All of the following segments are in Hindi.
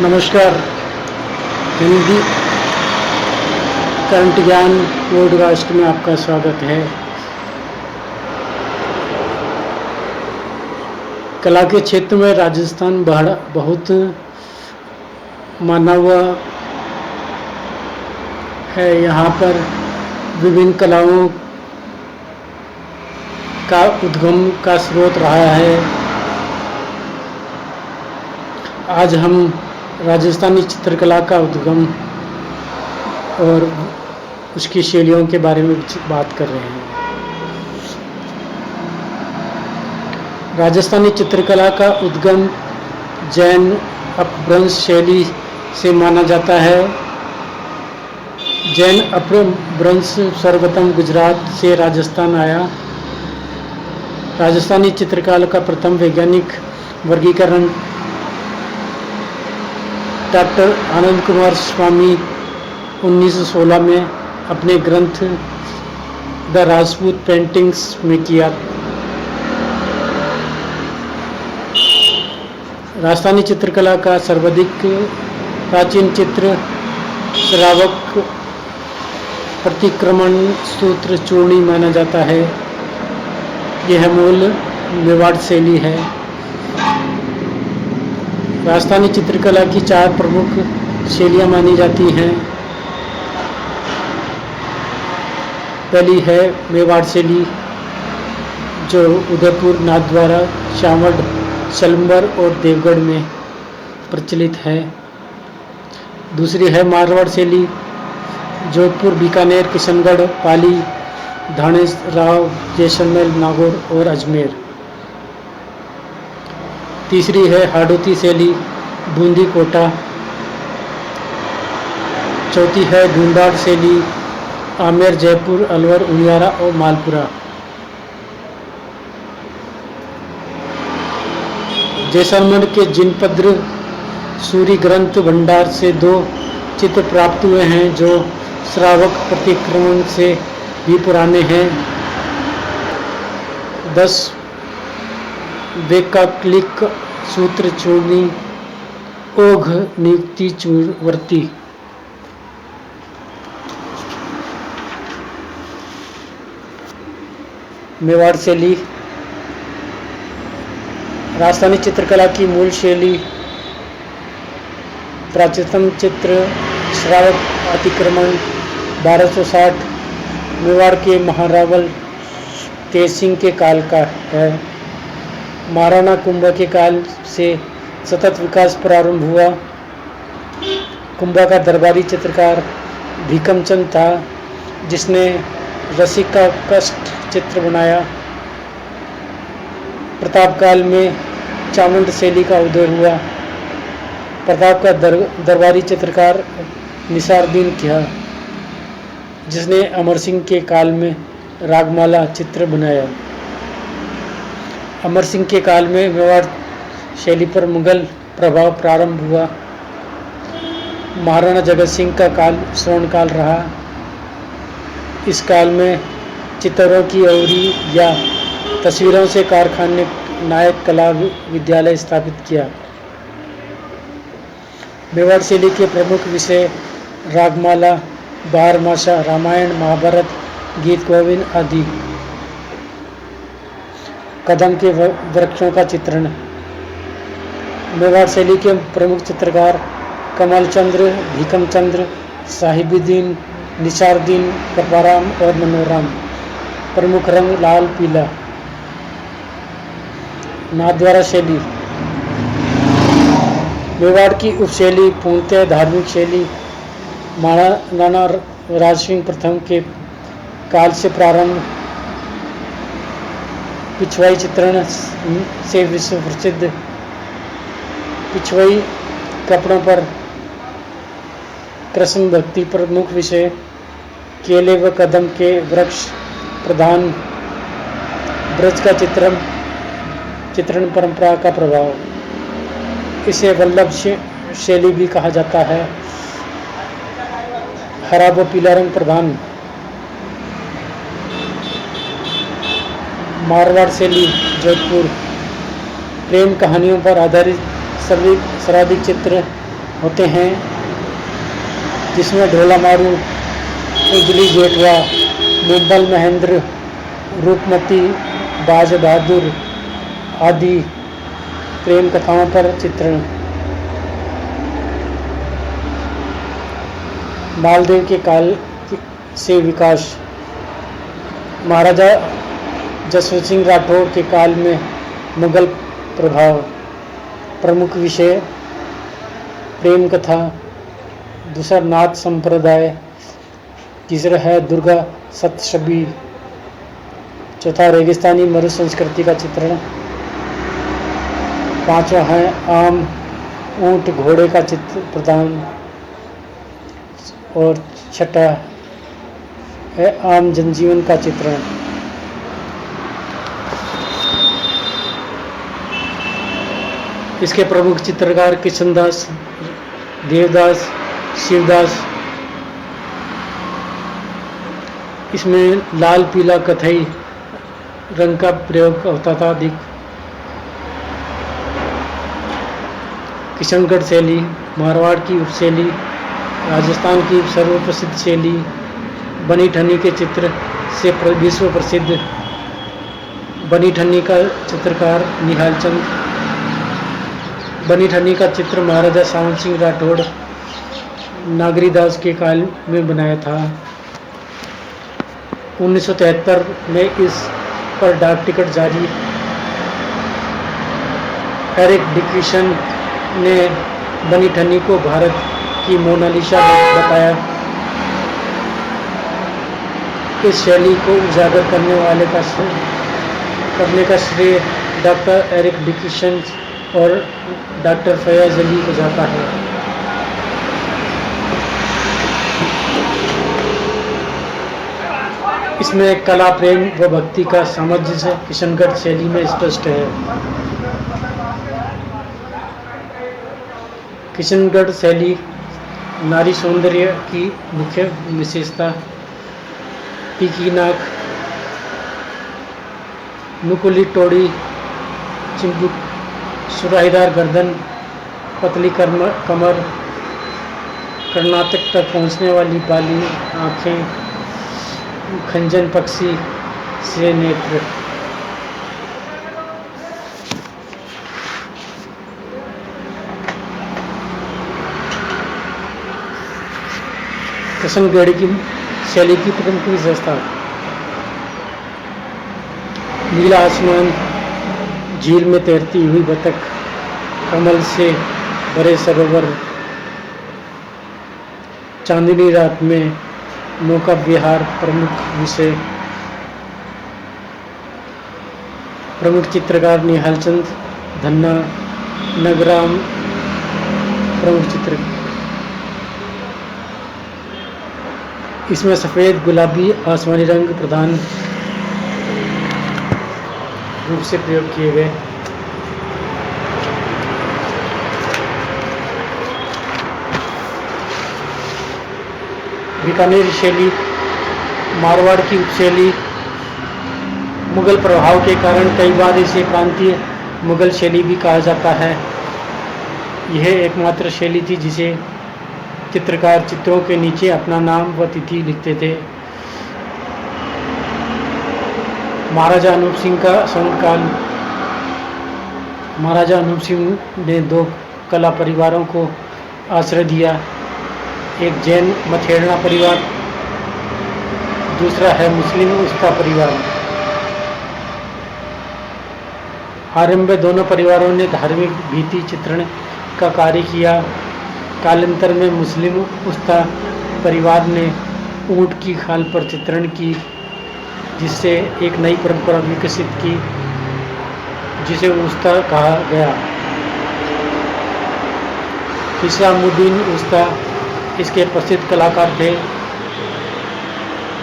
नमस्कार। हिंदी करंट ज्ञान पॉडकास्ट में आपका स्वागत है। कला के क्षेत्र में राजस्थान बहुत माना हुआ है। यहाँ पर विभिन्न कलाओं का उद्गम का स्रोत रहा है। आज हम राजस्थानी चित्रकला का उद्गम और उसकी शैलियों के बारे में बात कर रहे हैं। राजस्थानी चित्रकला का उद्गम जैन अपभ्रंश शैली से माना जाता है। जैन अपभ्रंश सर्वप्रथम गुजरात से राजस्थान आया। राजस्थानी चित्रकला का प्रथम वैज्ञानिक वर्गीकरण डॉक्टर आनंद कुमार स्वामी 1916 में अपने ग्रंथ द राजपूत पेंटिंग्स में किया। राजस्थानी चित्रकला का सर्वाधिक प्राचीन चित्र श्रावक प्रतिक्रमण सूत्र चूर्णी माना जाता है। यह मूल मेवाड़ शैली है। राजस्थानी चित्रकला की 4 प्रमुख शैलियाँ मानी जाती हैं। पहली है मेवाड़ शैली, जो उदयपुर, नाथद्वारा, शामल, सलम्बर और देवगढ़ में प्रचलित है। दूसरी है मारवाड़ शैली, जोधपुर, बीकानेर, किशनगढ़, पाली, धानेराव, जैसलमेर, नागौर और अजमेर। तीसरी है हाड़ौती शैली, बूंदी, कोटा। चौथी है ढूंढाड़ शैली, आमेर, जयपुर, अलवर, उनियारा और मालपुरा। जैसलमेर के जिनपद्र सूरी ग्रंथ भंडार से 2 चित्र प्राप्त हुए हैं, जो श्रावक प्रतिक्रमण से भी पुराने हैं। 10 वैकल्पिक सूत्र चूर्णी, ओघ, नियुक्ति, चूरवर्ती। मेवाड़ शैली राजस्थानी चित्रकला की मूल शैली। प्राचीनतम चित्र श्रावक अतिक्रमण 1260 मेवाड़ के महारावल तेज सिंह के काल का है। महाराणा कुंभा के काल से सतत विकास प्रारंभ हुआ। कुंभा का दरबारी चित्रकार भीकमचंद था, जिसने रसिक का कष्ट चित्र बनाया। प्रताप काल में चामुंड शैली का उदय हुआ। प्रताप का दरबारी चित्रकार निसारुद्दीन था, जिसने अमर सिंह के काल में रागमाला चित्र बनाया। अमर सिंह के काल में मेवाड़ शैली पर मुगल प्रभाव प्रारंभ हुआ। महाराणा जगत सिंह का काल स्वर्ण काल रहा। इस काल में चित्रों की अवरी या तस्वीरों से कारखाने नायक कला विद्यालय स्थापित किया। मेवाड़ शैली के प्रमुख विषय रागमाला, बारहमासा, रामायण, महाभारत, गीत गोविंद आदि। कदम के वृक्षों का चित्रण। मेवाड़ शैली के प्रमुख चित्रकार कमलचंद्र, भीकमचंद्र, साहिबुद्दीन, निसारुद्दीन, कृपाराम और मनोराम। प्रमुख रंग लाल, पीला। नाथद्वारा शैली मेवाड़ की उपशैली पूर्णतः धार्मिक शैली महाराणा राजसिंह प्रथम के काल से प्रारंभ। पिछवाई चित्रण से विश्व प्रसिद्ध। पिछवाई कपड़ों पर कृष्ण भक्ति प्रमुख विषय। केले व कदम के वृक्ष प्रधान। ब्रज का चित्रण परंपरा का प्रभाव। इसे वल्लभ शैली भी कहा जाता है। हरा व पीला रंग प्रधान। मारवाड़ शैली जोधपुर। प्रेम कहानियों पर आधारित सर्वाधिक चित्र होते हैं, जिसमें ढोला मारू, उजली जेठवा, मुंबल महेंद्र, रूपमती, बाज बहादुर आदि प्रेम कथाओं पर चित्रण। मालदेव के काल से विकास। महाराजा जसवंत सिंह राठौर के काल में मुगल प्रभाव। प्रमुख विषय प्रेम कथा। दूसरा नाथ संप्रदाय। तीसरा है दुर्गा सप्तशती। चौथा रेगिस्तानी मरु संस्कृति का चित्रण। पांचवा है आम ऊंट घोड़े का चित्र प्रदान। और छठा है आम जनजीवन का चित्रण। इसके प्रमुख चित्रकार कृष्णदास, देवदास, शिवदास। इसमें लाल पीला कथई रंग का प्रयोग होता था अधिक। किशनगढ़ शैली मारवाड़ की उपशैली, राजस्थान की सर्वप्रसिद्ध शैली। बनी ठन्नी के चित्र से विश्व प्रसिद्ध। बनी ठन्नी का चित्रकार निहाल चंद। बनी ठन्नी का चित्र महाराजा सावन सिंह राठौड़ नागरीदास के काल में बनाया था। 1973 में इस पर डाक टिकट जारी। एरिक डिक्सन ने बनी ठन्नी को भारत की मोनालिसा बताया। इस शैली को उजागर करने का श्रेय डॉक्टर एरिक डिक्सन और डॉक्टर फयाज अली को जाता है। इसमें कला, प्रेम व भक्ति का सामंजस्य किशनगढ़ शैली में स्पष्ट है। किशनगढ़ शैली नारी सौंदर्य की मुख्य विशेषता। टीकी नाक, नुकुली टोड़ी, चिंबुक, सुराहीदार गर्दन, पतली कमर, कर्नाटक तक पहुंचने वाली बाली आँखें, खंजन पक्षी से नेत्र। किशनगढ़ की शैली की प्रमुख विशेषता। नीला आसमान, झील में तैरती हुई बतख, कमल से भरे सरोवर, चांदनी रात में नौका विहार प्रमुख विषय। प्रमुख चित्रकार निहाल चंद, धन्ना, नगराम प्रमुख चित्र। इसमें सफ़ेद, गुलाबी, आसमानी रंग प्रधान रूप से प्रयोग किए गए। बीकानेर शैली मारवाड़ की उपशैली। मुगल प्रभाव के कारण कई बार इसे प्रांतीय मुगल शैली भी कहा जाता है। यह एकमात्र शैली थी जिसे चित्रकार चित्रों के नीचे अपना नाम व तिथि लिखते थे। महाराजा अनूप सिंह का संकाल। महाराजा अनूप सिंह ने दो कला परिवारों को आश्रय दिया। एक जैन मथेरना परिवार, दूसरा है मुस्लिम उस्ता परिवार। आरंभ में दोनों परिवारों ने धार्मिक भीति चित्रण का कार्य किया। कालांतर में मुस्लिम उस्ता परिवार ने ऊंट की खाल पर चित्रण की, जिससे एक नई परंपरा विकसित की जिसे उस्ता कहा गया। इस्लामुद्दीन उस्ता इसके प्रसिद्ध कलाकार थे।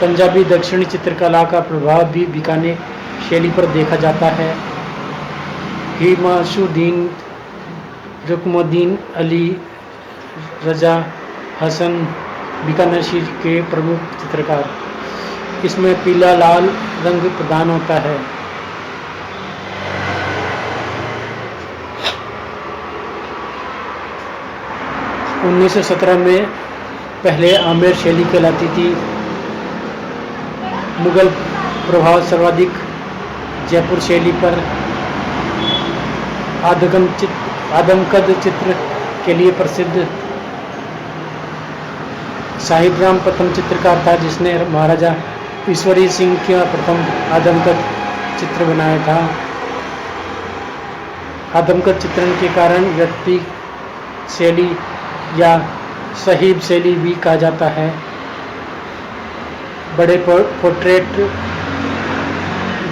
पंजाबी दक्षिणी चित्रकला का प्रभाव भी बीकानेर शैली पर देखा जाता है। हिमाशुद्दीन, रुकमुद्दीन अली, रजा हसन बीकानेर के प्रमुख चित्रकार। इसमें पीला लाल रंग प्रदान होता है। 1917 में पहले आमेर शैली कहलाती थी। मुगल प्रभाव सर्वाधिक जयपुर शैली पर आदमकद चित्र के लिए प्रसिद्ध साहिब राम प्रथम चित्रकार था, जिसने महाराजा ईश्वरी सिंह का प्रथम आदमकद चित्र बनाया था। आदमकद चित्रण के कारण व्यक्ति शैली या साहिब शैली भी कहा जाता है। बड़े पोर्ट्रेट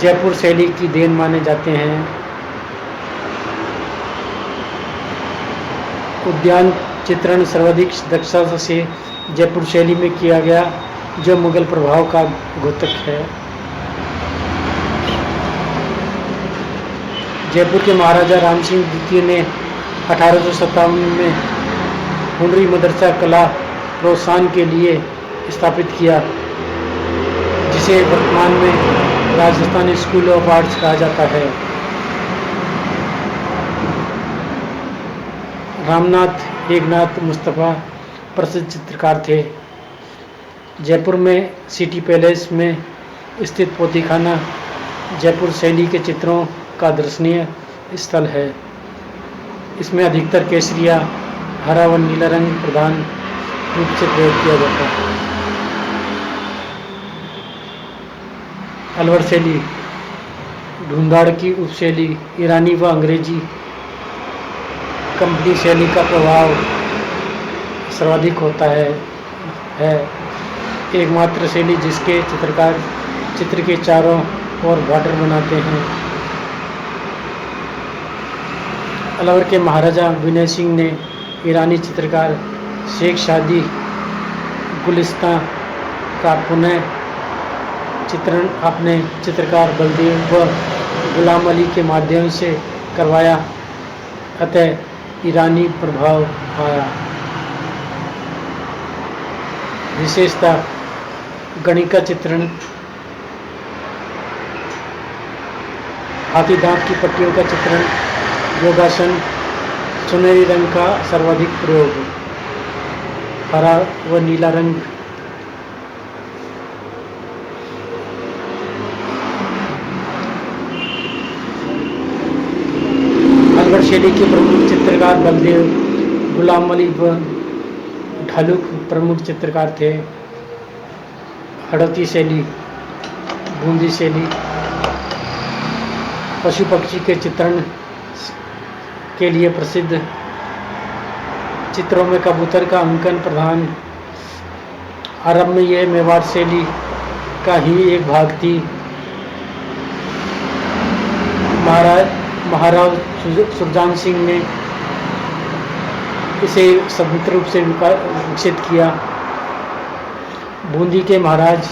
जयपुर शैली की देन माने जाते हैं। उद्यान चित्रण सर्वाधिक दक्षता से जयपुर शैली में किया गया, जो मुगल प्रभाव का द्योतक है। जयपुर के महाराजा राम सिंह द्वितीय ने 1857 में हुनरी मदरसा कला प्रोत्साहन के लिए स्थापित किया, जिसे वर्तमान में राजस्थान स्कूल ऑफ आर्ट्स कहा जाता है। रामनाथ एकनाथ मुस्तफा प्रसिद्ध चित्रकार थे। जयपुर में सिटी पैलेस में स्थित पोथीखाना जयपुर शैली के चित्रों का दर्शनीय स्थल है। इसमें अधिकतर केसरिया, हरा व नीला रंग प्रधान रूप से प्रयोग किया जाता है। अलवर शैली ढूंढाड़ की उपशैली ईरानी व अंग्रेजी कंपनी शैली का प्रभाव सर्वाधिक होता है एकमात्र शैली जिसके चित्रकार चित्र के चारों ओर बॉर्डर बनाते हैं। अलवर के महाराजा विनय सिंह ने ईरानी चित्रकार शेख शादी गुलिस्तां का पुनः चित्रण अपने चित्रकार बलदेव व गुलाम अली के माध्यम से करवाया, अतः ईरानी प्रभाव आया। विशेषता गणिका चित्रण हाथी दांत की पट्टियों का चित्रण योगासन सुनहरी रंग का सर्वाधिक प्रयोग हरा व नीला रंग अलवर शैली के प्रमुख चित्रकार बलदेव गुलाम अली व ढालुक प्रमुख चित्रकार थे। हड़ौती शैली बूंदी शैली पशु पक्षी के चित्रण के लिए प्रसिद्ध। चित्रों में कबूतर का अंकन प्रधान। आरंभ में यह मेवाड़ शैली का ही एक भाग थी। महाराज सुरजान सिंह ने इसे स्वतंत्र रूप से विकसित किया। बूंदी के महाराज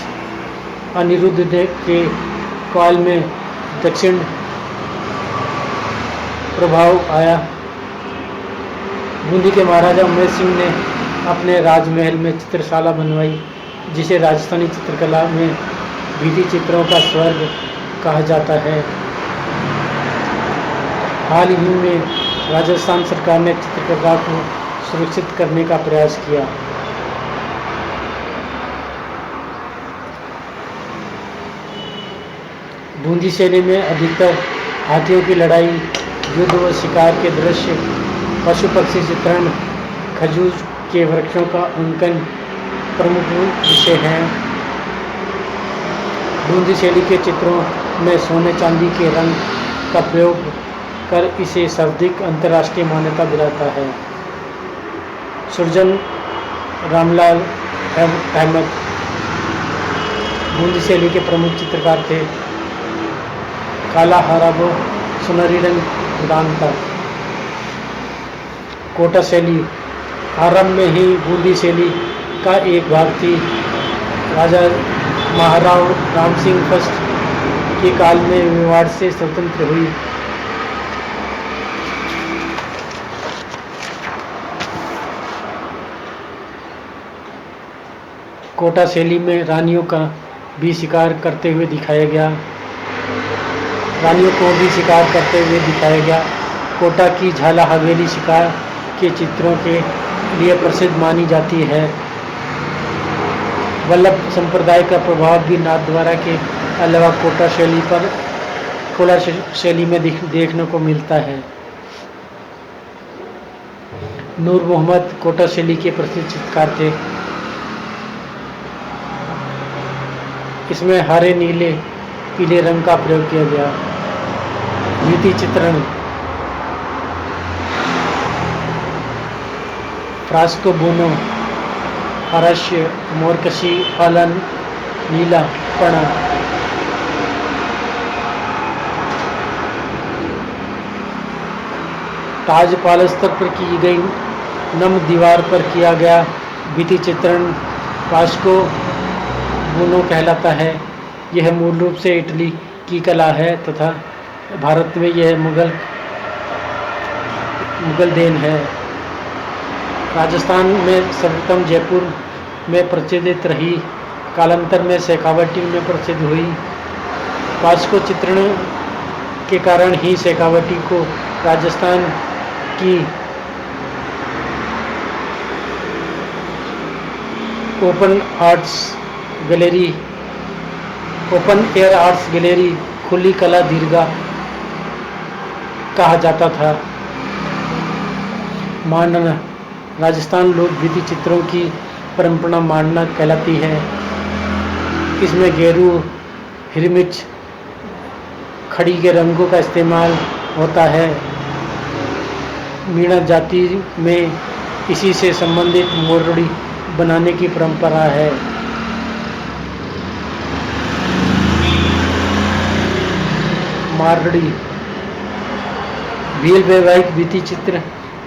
अनिरुद्ध के काल में दक्षिण प्रभाव आया। बूंदी के महाराजा उमेर सिंह ने अपने राजमहल में चित्रशाला बनवाई, जिसे राजस्थानी चित्रकला में भित्ति चित्रों का स्वर्ग कहा जाता है। हाल ही में राजस्थान सरकार ने चित्रकला को सुरक्षित करने का प्रयास किया। बूंदी शैली में अधिकतर हाथियों की लड़ाई, युद्ध व शिकार के दृश्य, पशु पक्षी चित्रण, खजूर के वृक्षों का अंकन प्रमुख विषय हैं। बूंदी शैली के चित्रों में सोने चांदी के रंग का प्रयोग कर इसे सर्वाधिक अंतर्राष्ट्रीय मान्यता दिलाता है। सुरजन रामलाल अहमद बूंदी शैली के प्रमुख चित्रकार थे। काला, हरा व सुनहरी रंग प्रदान था। कोटा शैली आरंभ में ही बूंदी शैली का एक भाग थी। राजा महाराव राम सिंह फर्स्ट के काल में मेवाड़ से स्वतंत्र हुई। कोटा शैली में रानियों का भी शिकार करते हुए दिखाया गया। रानियों को भी शिकार करते हुए दिखाया गया। कोटा की झाला हवेली शिकार के चित्रों के लिए प्रसिद्ध मानी जाती है। वल्लभ संप्रदाय का प्रभाव भी नाथद्वारा के अलावा कोला शैली में देखने को मिलता है। नूर मोहम्मद कोटा शैली के प्रसिद्ध चित्रकार थे। इसमें हरे, नीले, पीले रंग का प्रयोग किया गया। भित्ति चित्रण, फ्रास्को बुनो, हास्य, मोरकशी, पालन, नीला पना। ताज पालस्तर पर की गई नम दीवार पर किया गया भित्ति चित्रण फ्रास्को बुनो कहलाता है। यह मूल रूप से इटली की कला है तथा भारत में यह मुगल देन है। राजस्थान में सर्वप्रथम जयपुर में प्रचलित रही, कालांतर में शेखावटी में प्रसिद्ध हुई। फ्रास्को चित्रण के कारण ही शेखावटी को राजस्थान की ओपन एयर आर्ट्स गैलरी, खुली कला दीर्घा कहा जाता था। मांडना, राजस्थान लोक भित्ति चित्रों की परंपरा मांडना कहलाती है। इसमें गेरू, हिरमिच, खड़ी के रंगों का इस्तेमाल होता है। मीणा जाति में इसी से संबंधित मोरड़ी बनाने की परंपरा है। मारड़ी, भील वैवाहिक भित्ति चित्र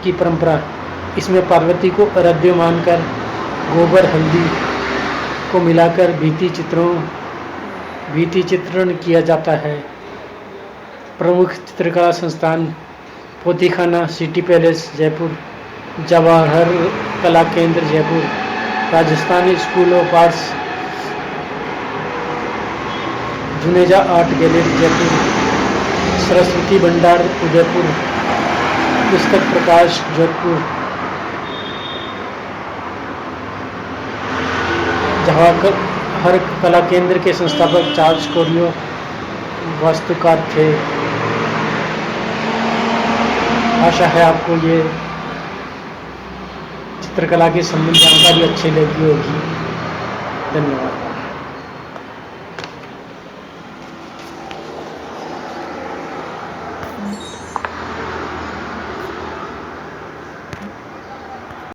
की परंपरा। इसमें पार्वती को आराध्य मानकर गोबर हल्दी को मिलाकर भित्ति चित्रण किया जाता है। प्रमुख चित्रकला संस्थान पोथीखाना, सिटी पैलेस जयपुर, जवाहर कला केंद्र Jaipur, Rajasthani school of arts, Juneja art gallery Jaipur, Saraswati भंडार उदयपुर, पुस्तक प्रकाश जोधपुर, जवाहर कला केंद्र के संस्थापक चार्ल्स कोरियो वास्तुकार थे। आशा है आपको ये चित्रकला की संबंधी जानकारी अच्छी लगी होगी। धन्यवाद।